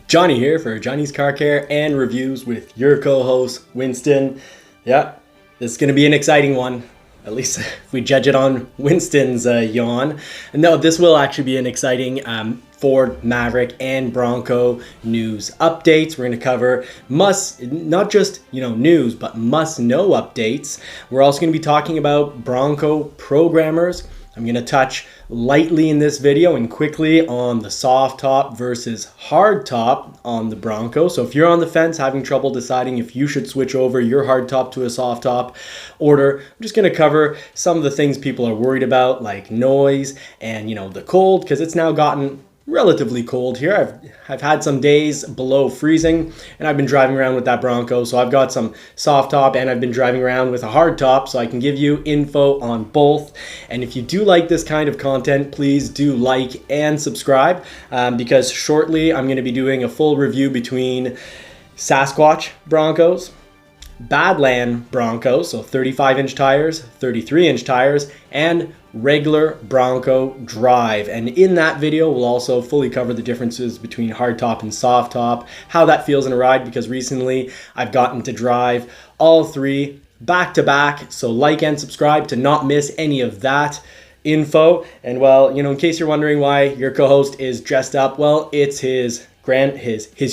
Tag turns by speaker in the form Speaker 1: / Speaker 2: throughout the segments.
Speaker 1: Johnny here for Johnny's Car Care and Reviews with your co-host, Winston. Yeah, this is going to be an exciting one. At least if we judge it on Winston's yawn. No, this will actually be an exciting Ford Maverick and Bronco news updates. We're going to cover not just news, but must-know updates. We're also going to be talking about Bronco Programmers. I'm going to touch lightly in this video and quickly on the soft top versus hard top on the Bronco. So if you're on the fence having trouble deciding if you should switch over your hard top to a soft top order, I'm just going to cover some of the things people are worried about, like noise and the cold, because it's now gotten relatively cold here. I've had some days below freezing, and I've been driving around with that Bronco, so I've got some soft top and I've been driving around with a hard top, so I can give you info on both. And if you do like this kind of content, please do like and subscribe, because shortly I'm going to be doing a full review between Sasquatch Broncos, Badland Broncos, so 35-inch tires, 33-inch tires, and regular Bronco drive. And in that video, we'll also fully cover the differences between hard top and soft top, how that feels in a ride, because recently I've gotten to drive all three back to back. So like and subscribe to not miss any of that info. And well, in case you're wondering why your co-host is dressed up, well, it's his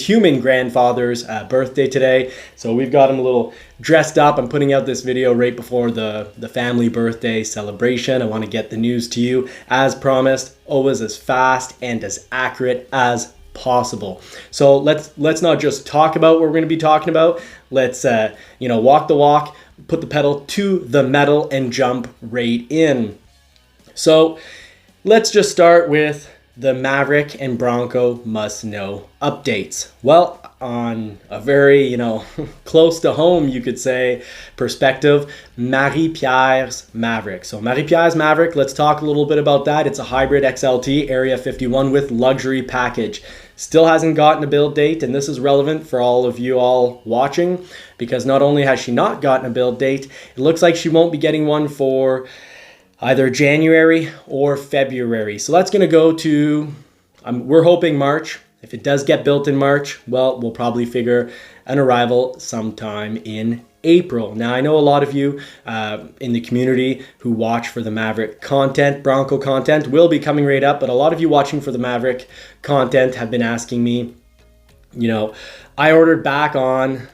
Speaker 1: human grandfather's birthday today, so we've got him a little dressed up. I'm putting out this video right before the family birthday celebration. I want to get the news to you as promised, always as fast and as accurate as possible. So let's not just talk about what we're going to be talking about. Let's walk the walk, put the pedal to the metal, and jump right in. So let's just start with the Maverick and Bronco must-know updates. Well, on a very, close to home, you could say, perspective, Marie-Pierre's Maverick. So Marie-Pierre's Maverick, let's talk a little bit about that. It's a hybrid XLT Area 51 with luxury package. Still hasn't gotten a build date, and this is relevant for all of you all watching, because not only has she not gotten a build date, it looks like she won't be getting one for either January or February. So that's going to go to, we're hoping March. If it does get built in March, well, we'll probably figure an arrival sometime in April. Now, I know a lot of you in the community who watch for the Maverick content, Bronco content, will be coming right up, but a lot of you watching for the Maverick content have been asking me, I ordered back on,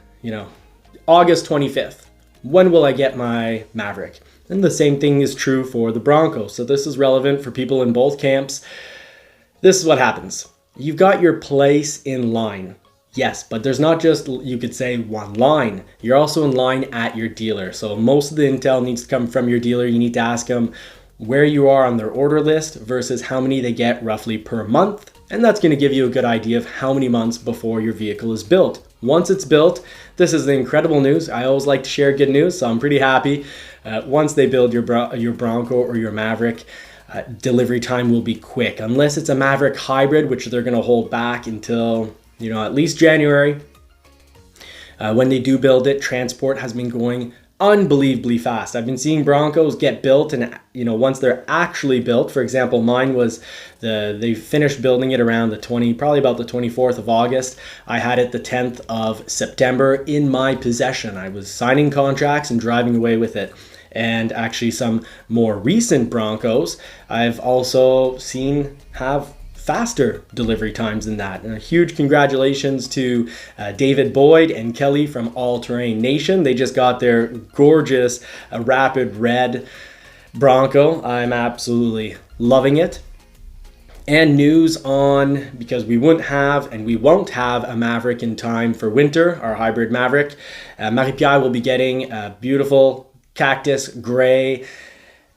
Speaker 1: August 25th. When will I get my Maverick? And the same thing is true for the Bronco. So this is relevant for people in both camps. This is what happens. You've got your place in line. Yes, but there's not just, you could say, one line. You're also in line at your dealer. So most of the intel needs to come from your dealer. You need to ask them where you are on their order list versus how many they get roughly per month. And that's going to give you a good idea of how many months before your vehicle is built. Once it's built, this is the incredible news. I always like to share good news, so I'm pretty happy. Once they build your Bronco or your Maverick, delivery time will be quick. Unless it's a Maverick hybrid, which they're going to hold back until, at least January. When they do build it, transport has been going unbelievably fast. I've been seeing Broncos get built, and once they're actually built, for example, mine was they finished building it around probably about the 24th of August. I had it the 10th of September in my possession. I was signing contracts and driving away with it. And actually some more recent Broncos I've also seen have faster delivery times than that. And a huge congratulations to David Boyd and Kelly from All Terrain Nation. They just got their gorgeous rapid red Bronco. I'm absolutely loving it. And news on, because we won't have a Maverick in time for winter, our hybrid Maverick. Marie-Pierre will be getting a beautiful cactus gray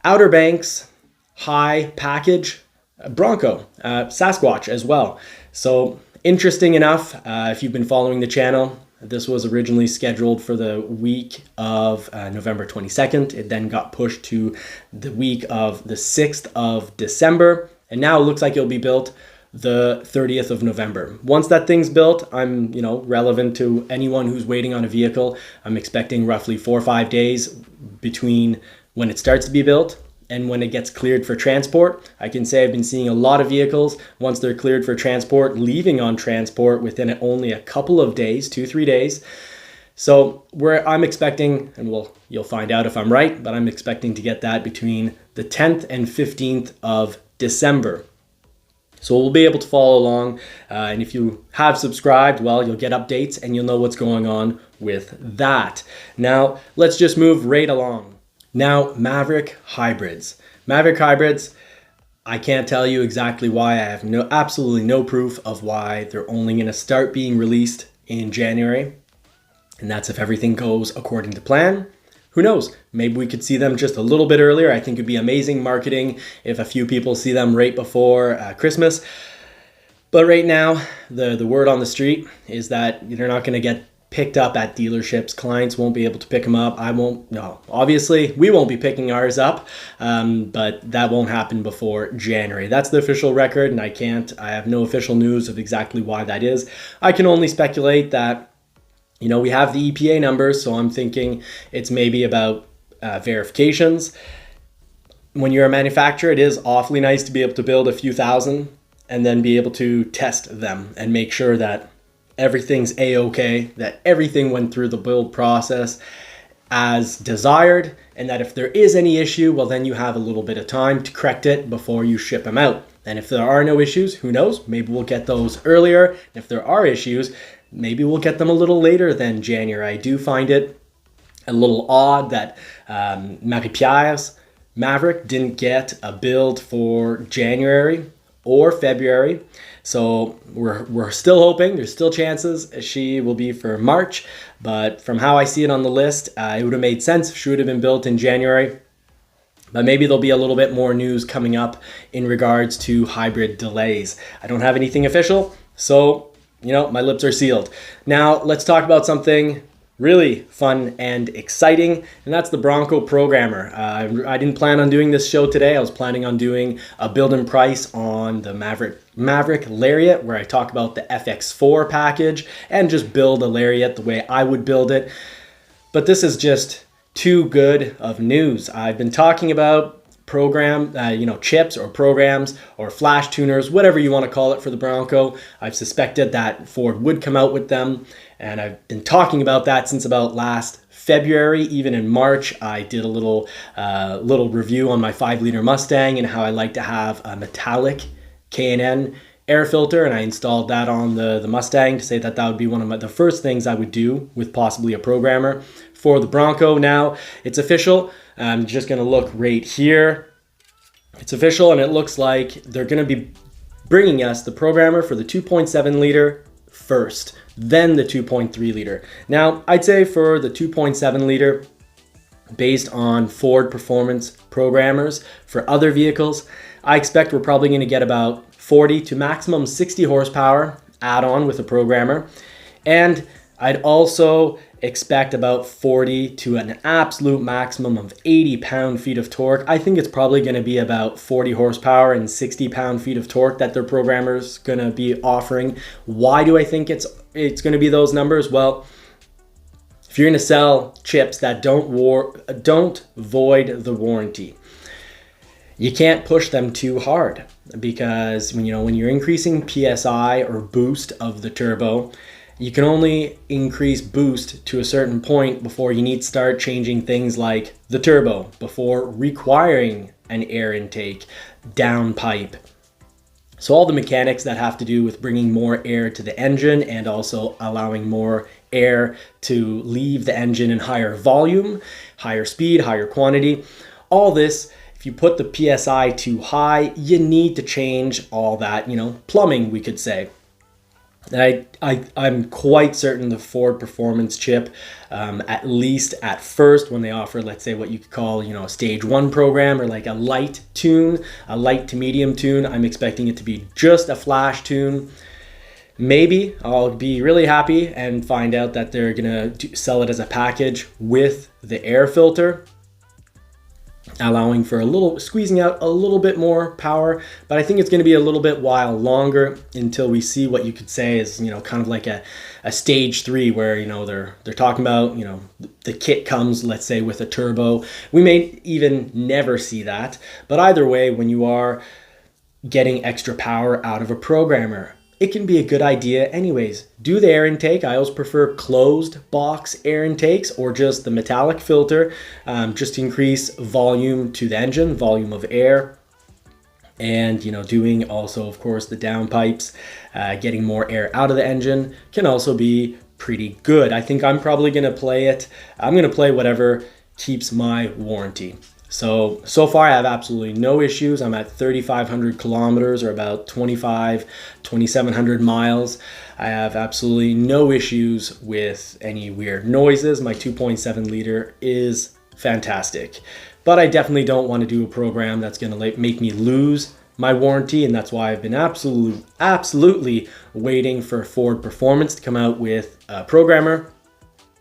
Speaker 1: Outer Banks high package Bronco, Sasquatch as well. So interesting enough, if you've been following the channel, this was originally scheduled for the week of November 22nd. It then got pushed to the week of the 6th of December. And now it looks like it'll be built the 30th of November. Once that thing's built, I'm, relevant to anyone who's waiting on a vehicle. I'm expecting roughly 4 or 5 days between when it starts to be built and when it gets cleared for transport. I can say I've been seeing a lot of vehicles, once they're cleared for transport, leaving on transport within only a couple of days, 2-3 days. So I'm expecting, and you'll find out if I'm right, but I'm expecting to get that between the 10th and 15th of December. So we'll be able to follow along, and if you have subscribed, well, you'll get updates and you'll know what's going on with that. Now, let's just move right along. Now, Maverick hybrids. Maverick hybrids, I can't tell you exactly why. I have absolutely no proof of why they're only going to start being released in January. And that's if everything goes according to plan. Who knows? Maybe we could see them just a little bit earlier. I think it'd be amazing marketing if a few people see them right before Christmas. But right now, the word on the street is that they're not going to get picked up at dealerships. Clients won't be able to pick them up. Obviously, we won't be picking ours up, but that won't happen before January. That's the official record, and I have no official news of exactly why that is. I can only speculate that we have the EPA numbers, so I'm thinking it's maybe about verifications. When you're a manufacturer, it is awfully nice to be able to build a few thousand and then be able to test them and make sure that everything's A-okay, that everything went through the build process as desired, and that if there is any issue, well, then you have a little bit of time to correct it before you ship them out. And if there are no issues, who knows? Maybe we'll get those earlier. If there are issues, maybe we'll get them a little later than January. I do find it a little odd that Marie-Pierre's Maverick didn't get a build for January or February. So we're still hoping, there's still chances she will be for March. But from how I see it on the list, it would have made sense if she would have been built in January. But maybe there'll be a little bit more news coming up in regards to hybrid delays. I don't have anything official, so my lips are sealed. Now, let's talk about something really fun and exciting, and that's the Bronco Programmer. I didn't plan on doing this show today. I was planning on doing a build and price on the Maverick Lariat, where I talk about the FX4 package and just build a Lariat the way I would build it. But this is just too good of news. I've been talking about chips or programs or flash tuners, whatever you want to call it, for the Bronco. I've suspected that Ford would come out with them, and I've been talking about that since about last February. Even in March, I did a little review on my 5-liter Mustang and how I like to have a metallic K&N air filter, and I installed that on the Mustang to say that would be one of the first things I would do with possibly a programmer for the Bronco. Now it's official. I'm just going to look right here. It's official, and it looks like they're going to be bringing us the programmer for the 2.7 liter first, then the 2.3 liter. Now, I'd say for the 2.7 liter, based on Ford performance programmers for other vehicles, I expect we're probably going to get about 40 to maximum 60 horsepower add-on with a programmer. And I'd also expect about 40 to an absolute maximum of 80 pound-feet of torque. I think it's probably going to be about 40 horsepower and 60 pound-feet of torque that their programmer's going to be offering. Why do I think it's going to be those numbers? Well, if you're going to sell chips that don't void the warranty, you can't push them too hard, because when you're increasing PSI or boost of the turbo, you can only increase boost to a certain point before you need to start changing things like the turbo, before requiring an air intake, downpipe. So all the mechanics that have to do with bringing more air to the engine and also allowing more air to leave the engine in higher volume, higher speed, higher quantity, all this, if you put the PSI too high, you need to change all that, plumbing, we could say. And I'm quite certain the Ford performance chip, at least at first, when they offer, let's say, what you could call, a stage 1 program, or like a light tune, a light to medium tune, I'm expecting it to be just a flash tune. Maybe I'll be really happy and find out that they're gonna sell it as a package with the air filter. allowing for squeezing out a little bit more power, but I think it's going to be a little bit while longer until we see what you could say is, kind of like a stage 3 where, they're talking about, the kit comes, let's say, with a turbo. We may even never see that, but either way, when you are getting extra power out of a programmer, it can be a good idea anyways. Do the air intake. I always prefer closed box air intakes or just the metallic filter, just to increase volume to the engine, volume of air. And, doing also, of course, the downpipes, getting more air out of the engine can also be pretty good. I think I'm probably going to play it. I'm going to play whatever keeps my warranty. So far I have absolutely no issues. I'm at 3,500 kilometers or about 2,700 miles. I have absolutely no issues with any weird noises. My 2.7 liter is fantastic, but I definitely don't want to do a program that's going to make me lose my warranty, and that's why I've been absolutely waiting for Ford Performance to come out with a programmer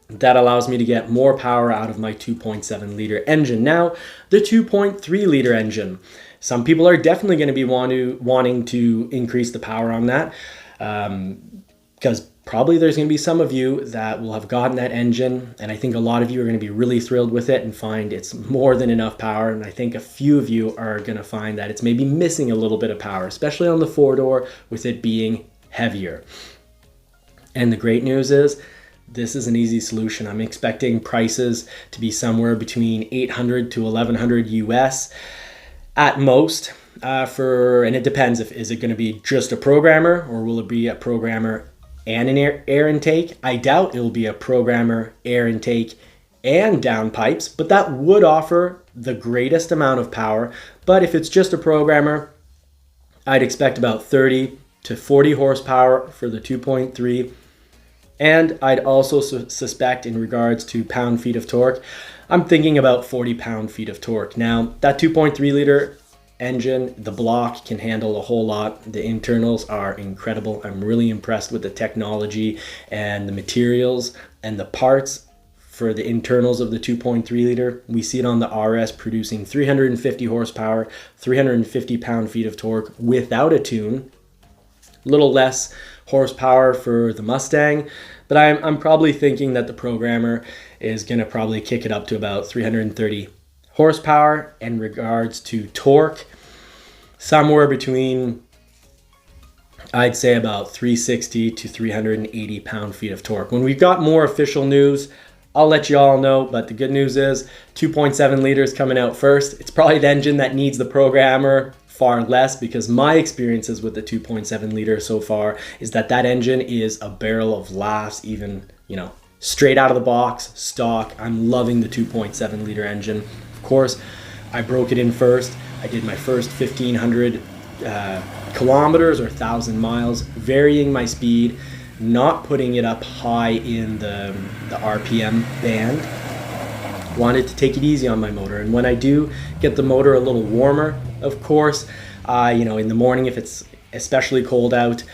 Speaker 1: that allows me to get more power out of my 2.7 liter engine. Now, the 2.3 liter engine, some people are definitely going to be wanting to increase the power on that, because probably there's going to be some of you that will have gotten that engine, and I think a lot of you are going to be really thrilled with it and find it's more than enough power, and I think a few of you are going to find that it's maybe missing a little bit of power, especially on the 4-door with it being heavier. And the great news is, this is an easy solution. I'm expecting prices to be somewhere between $800 to $1,100 US at most. And it depends is it going to be just a programmer, or will it be a programmer and an air intake? I doubt it will be a programmer, air intake, and downpipes, but that would offer the greatest amount of power. But if it's just a programmer, I'd expect about 30 to 40 horsepower for the 2.3. And I'd also suspect, in regards to pound-feet of torque, I'm thinking about 40 pound-feet of torque. Now, that 2.3 liter engine, the block can handle a whole lot. The internals are incredible. I'm really impressed with the technology and the materials and the parts for the internals of the 2.3 liter. We see it on the RS producing 350 horsepower, 350 pound-feet of torque without a tune. A little less horsepower for the Mustang, but I'm probably thinking that the programmer is going to probably kick it up to about 330 horsepower. In regards to torque, somewhere between, I'd say, about 360 to 380 pound-feet of torque. When we've got more official news, I'll let you all know, but the good news is 2.7 liters coming out first. It's probably the engine that needs the programmer far less, because my experiences with the 2.7 liter so far is that engine is a barrel of laughs, even, straight out of the box, stock. I'm loving the 2.7 liter engine. Of course, I broke it in first. I did my first 1,500 kilometers or 1,000 miles, varying my speed, not putting it up high in the RPM band. Wanted to take it easy on my motor, and when I do get the motor a little warmer, of course, in the morning, if it's especially cold out,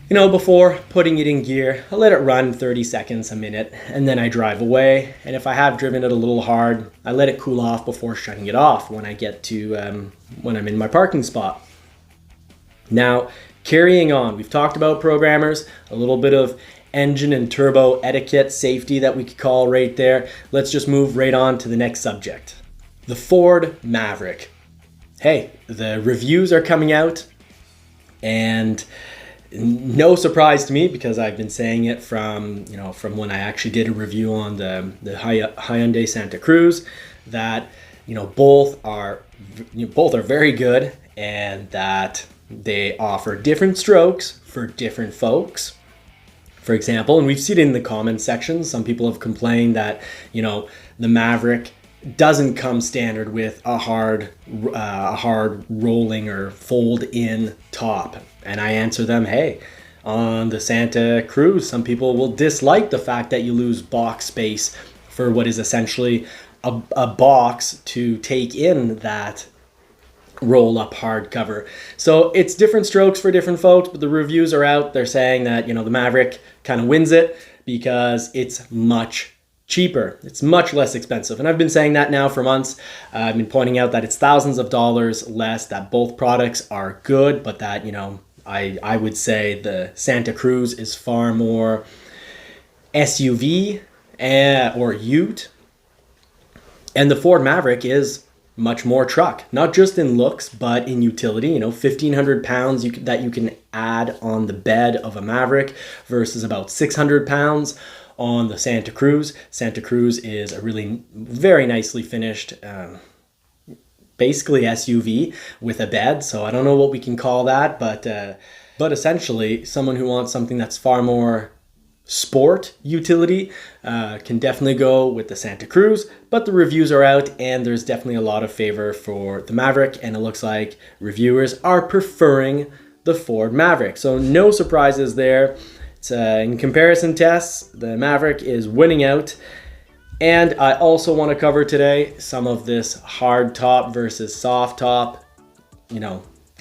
Speaker 1: before putting it in gear, I let it run 30 seconds, a minute, and then I drive away. And if I have driven it a little hard, I let it cool off before shutting it off when I get to when I'm in my parking spot. Now, carrying on, we've talked about programmers, a little bit of engine and turbo etiquette, safety that we could call right there. Let's just move right on to the next subject. The Ford Maverick. Hey, the reviews are coming out, and no surprise to me, because I've been saying it from when I actually did a review on the Hyundai Santa Cruz, that both are very good, and that they offer different strokes for different folks. For example, and we've seen it in the comments section, some people have complained that the Maverick doesn't come standard with a hard rolling or fold in top. And I answer them, hey, on the Santa Cruz, some people will dislike the fact that you lose box space for what is essentially a box to take in that roll up hardcover. So it's different strokes for different folks, but the reviews are out. They're saying that the Maverick kind of wins it because it's much cheaper. It's much less expensive. And I've been saying that now for months. I've been pointing out that it's thousands of dollars less, that both products are good, but that, I would say the Santa Cruz is far more SUV or ute. And the Ford Maverick is much more truck, not just in looks, but in utility. 1,500 pounds that you can add on the bed of a Maverick versus about 600 pounds on the Santa Cruz. Santa Cruz is a really very nicely finished, basically SUV with a bed. So I don't know what we can call that, but essentially someone who wants something that's far more sport utility can definitely go with the Santa Cruz, but the reviews are out and there's definitely a lot of favor for the Maverick, and it looks like reviewers are preferring the Ford Maverick. So no surprises there. It's, in comparison tests, the Maverick is winning out. And I also want to cover today some of this hard top versus soft top,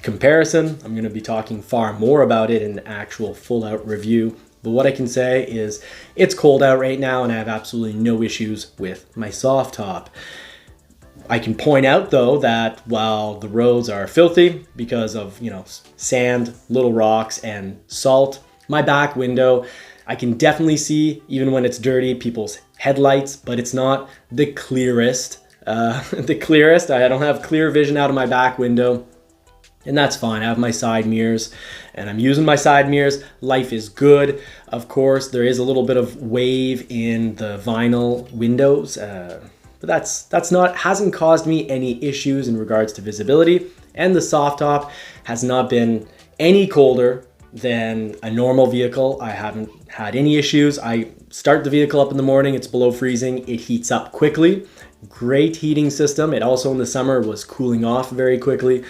Speaker 1: comparison. I'm going to be talking far more about it in the actual full out review. But what I can say is it's cold out right now and I have absolutely no issues with my soft top. I can point out though that while the roads are filthy because of, sand, little rocks and salt, my back window, I can definitely see, even when it's dirty, people's headlights, but it's not the clearest. I don't have clear vision out of my back window. And that's fine. I have my side mirrors and I'm using my side mirrors. Life is good. Of course, there is a little bit of wave in the vinyl windows, but hasn't caused me any issues in regards to visibility. And the soft top has not been any colder than a normal vehicle. I haven't had any issues. I start the vehicle up in the morning, it's below freezing, it heats up quickly. Great heating system. It also in the summer was cooling off very quickly.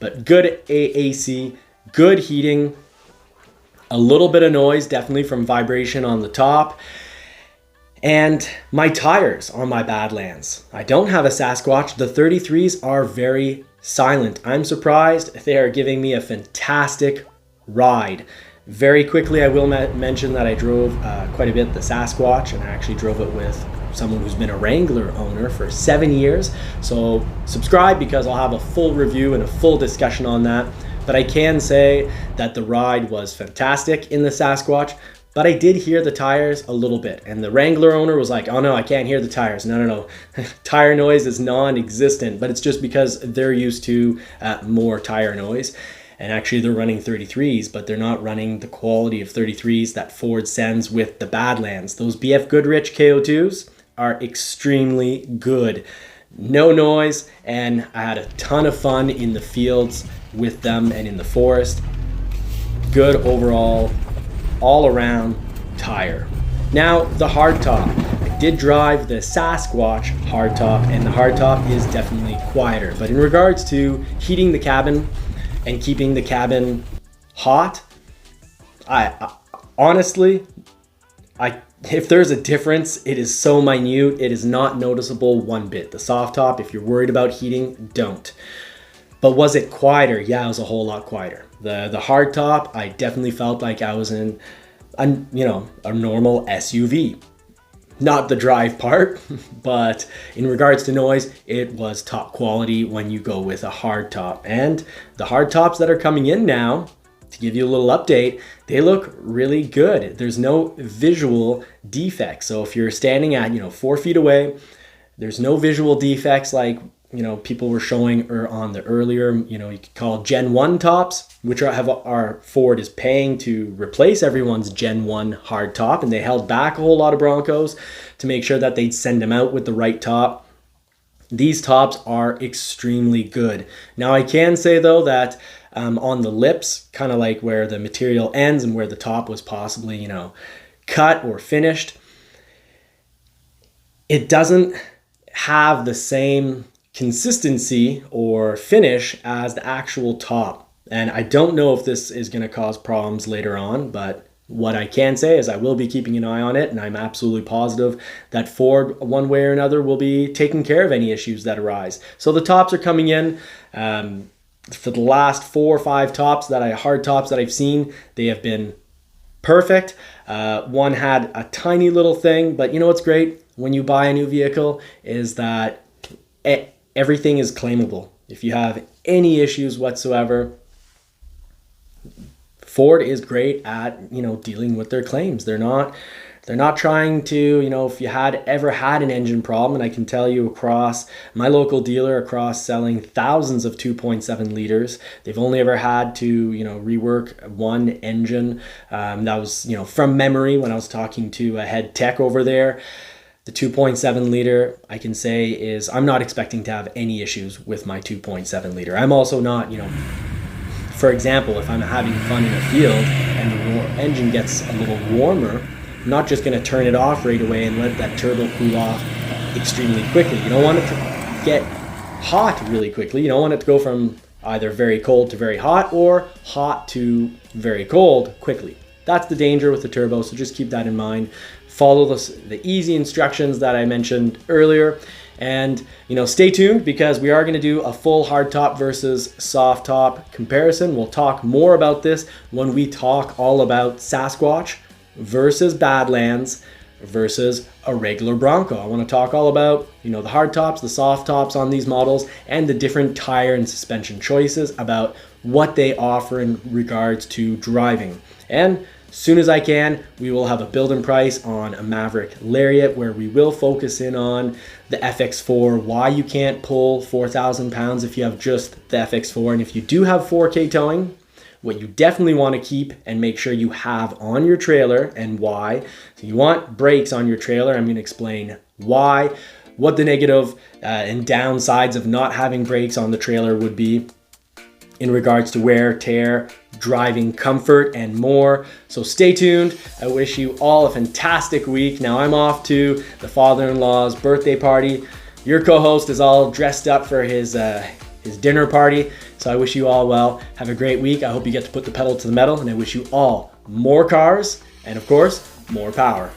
Speaker 1: But good AC, good heating, a little bit of noise, definitely from vibration on the top. And my tires on my Badlands. I don't have a Sasquatch. The 33s are very silent. I'm surprised. They are giving me a fantastic ride. Very quickly, I will mention that I drove quite a bit the Sasquatch, and I actually drove it with someone who's been a Wrangler owner for 7 years. So subscribe because I'll have a full review and a full discussion on that. But I can say that the ride was fantastic in the Sasquatch, but I did hear the tires a little bit. And the Wrangler owner was like, oh no, I can't hear the tires. No. Tire noise is non-existent, but it's just because they're used to more tire noise. And actually they're running 33s, but they're not running the quality of 33s that Ford sends with the Badlands. Those BF Goodrich KO2s are extremely good. No noise, and I had a ton of fun in the fields with them and in the forest. Good overall, all around tire. Now the hardtop. I did drive the Sasquatch hardtop, and the hardtop is definitely quieter. But in regards to heating the cabin and keeping the cabin hot, I honestly, if there's a difference, it is so minute, it is not noticeable one bit. The soft top, if you're worried about heating, don't. But was it quieter? Yeah, it was a whole lot quieter. The hard top, I definitely felt like I was in a normal SUV. Not the drive part, but in regards to noise, it was top quality when you go with a hard top. And the hard tops that are coming in now, to give you a little update, they look really good. There's no visual defects. So if you're standing at 4 feet away, there's no visual defects like people were showing on the earlier, you could call Gen 1 tops, which our Ford is paying to replace everyone's Gen 1 hard top. And they held back a whole lot of Broncos to make sure that they'd send them out with the right top. These tops are extremely good. Now I can say though that on the lips, kind of like where the material ends and where the top was possibly, cut or finished, it doesn't have the same consistency or finish as the actual top. And I don't know if this is going to cause problems later on, but what I can say is I will be keeping an eye on it, and I'm absolutely positive that Ford, one way or another, will be taking care of any issues that arise. So the tops are coming in. For the last 4 or 5 hard tops that I've seen, they have been perfect. One had a tiny little thing, but you know what's great? when you buy a new vehicle is that everything is claimable. If you have any issues whatsoever, Ford is great at, dealing with their claims. They're not trying to, if you ever had an engine problem, and I can tell you across my local dealer, across selling thousands of 2.7 liters, they've only ever had to, rework one engine. That was, from memory when I was talking to a head tech over there. The 2.7 liter, I can say, is I'm not expecting to have any issues with my 2.7 liter. I'm also not, for example, if I'm having fun in a field and the engine gets a little warmer, I'm not just going to turn it off right away and let that turbo cool off extremely quickly. You don't want it to get hot really quickly. You don't want it to go from either very cold to very hot or hot to very cold quickly. That's the danger with the turbo, so just keep that in mind. Follow the easy instructions that I mentioned earlier, and stay tuned because we are going to do a full hardtop versus soft top comparison. We'll talk more about this when we talk all about Sasquatch versus Badlands versus a regular Bronco. I want to talk all about the hard tops, the soft tops on these models, and the different tire and suspension choices, about what they offer in regards to driving. And as soon as I can, we will have a build and price on a Maverick Lariat, where we will focus in on the FX4, why you can't pull 4,000 pounds if you have just the FX4. And if you do have 4K towing, what you definitely want to keep and make sure you have on your trailer, and why. So you want brakes on your trailer. I'm going to explain why, what the negative and downsides of not having brakes on the trailer would be in regards to wear, tear, driving comfort, and more. So stay tuned. I wish you all a fantastic week. Now I'm off to the father-in-law's birthday party. Your co-host is all dressed up for his dinner party. So I wish you all well. Have a great week. I hope you get to put the pedal to the metal, and I wish you all more cars and, of course, more power.